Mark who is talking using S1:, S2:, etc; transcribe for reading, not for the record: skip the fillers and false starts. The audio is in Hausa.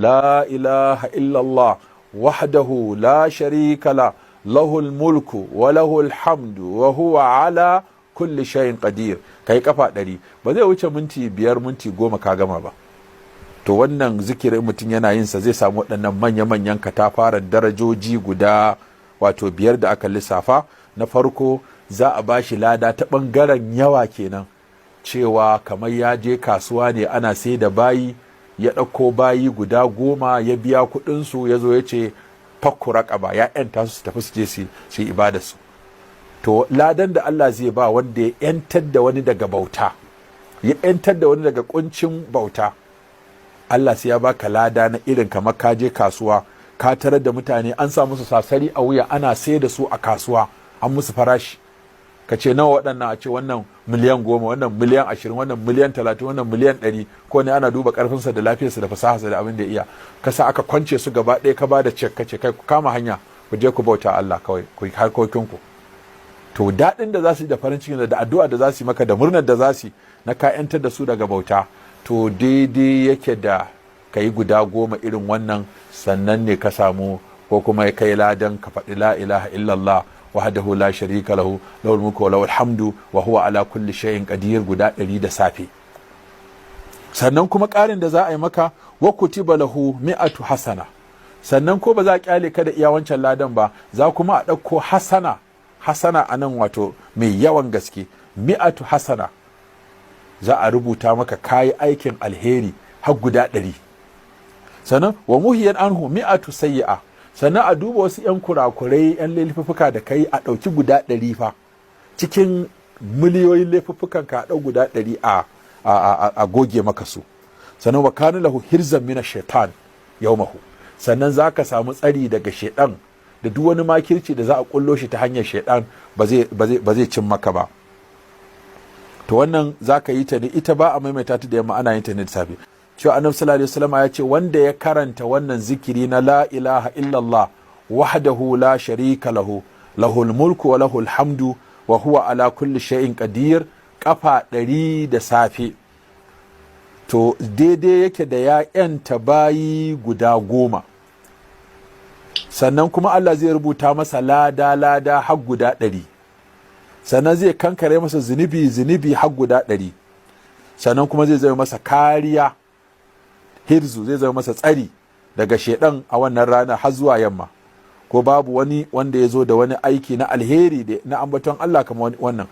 S1: لا إله إلا الله وحده لا شريك له له الملك وله الحمد وهو على kulli shayin qadir kai kafa 100 ba zai wuce minti 5 minti 10 ka gama ba. To wannan zikirin mutum yana yin sa zai samu waɗannan manya-manyan katafaren darajoji guda wato 5 da aka lissafa. Na farko za a bashi lada ta ɓangaren yawa kenan, cewa kamar ya je kasuwa ne ana sai da bayi, ya ɗauko bayi guda 10 ya biya kuɗinsu ya zo ya ce fakku raƙaba, ya ‘yanta su tafi su je su ibada su. To ladan da Allah zai ba wanda ya ‘yantar da wani daga bauta, ya ‘yantar da wani daga kuncin bauta, Allah sai ya baka lada na irin kamar ka je kasuwa ka tarar da mutane an sa musu sasari a wuya ana sai da su a kasuwa an musu farashi, ka ce nawa waɗannan, a ce wannan miliyan 10, wannan miliyan 20, wannan miliyan 30, wannan miliyan 100, ko ne ana duba ƙarfinsa da lafiyarsa da fasaharsa da abin da iya, ka sa aka kwance su gaba ɗaya ka ba da cek, ka ce kai ku kama hanya ku je ku bauta Allah kawai ku yi harkokinku. To daɗin da za su yi da farin cikin da addu'a da za su yi maka da murnar da za su yi na ka ‘yantar da su daga bauta, to daidai yake da ka yi guda 10 irin wannan, sannan ne ka samu ko kuma ya kai ladan ka faɗi la ilaha illallah wahdahu la sharika lahu lahul mulku wa lahul hamdu wa huwa ala kulli shay'in qadir guda 100 da safe. Sannan kuma ƙarin da za a yi maka wa kutiba lahu mi'atu hasana. Sannan ko ba za a kyale ka da iya wancan ladan ba, za kuma a ɗauko hasana a nan wato mai yawan gaske, mi'atu hasana, za a rubuta maka kayi aikin alheri har guda 100. Sannan wa muhiyan anhu mi'atu sayyi'a, sannan a duba wasu 'yan kurakurai 'yan laifuffuka da kai a ɗauki guda 100 fa cikin miliyoyin laifuffukan ka ɗau guda 100 a goge maka su. Sannan wa kana lahu hirzan mina shaitan yawmahu, sannan za ka samu tsari daga shaitan da duk wani makirci da za a kullo shi ta hanyar shaitan ba zai cin maka ba. To wannan za ka yi ta ne, ita ba a maimaita ta da yamma, ana yin ta ne da safe. Cewa annabi sallallahu alaihi wasallam ya ce wanda ya karanta wannan zikiri na la ilaha illallah wahdahu la sharika lahu lahul mulku wa lahul hamdu wa huwa ala kulli shay'in qadir kafa 100 da safe, to daidai yake da ya ‘yanta bayi guda 10. Sannan kuma Allah zai rubuta masa lada har guda 100. Sannan zai kankare masa zunubi har guda 100. Sannan kuma zai zama masa kariya, hirzu, zai zama masa tsari daga shedan a wannan rana har zuwa yamma. Ko babu wani wanda ya zo da wani aiki na alheri na ambaton Allah kamar wannan.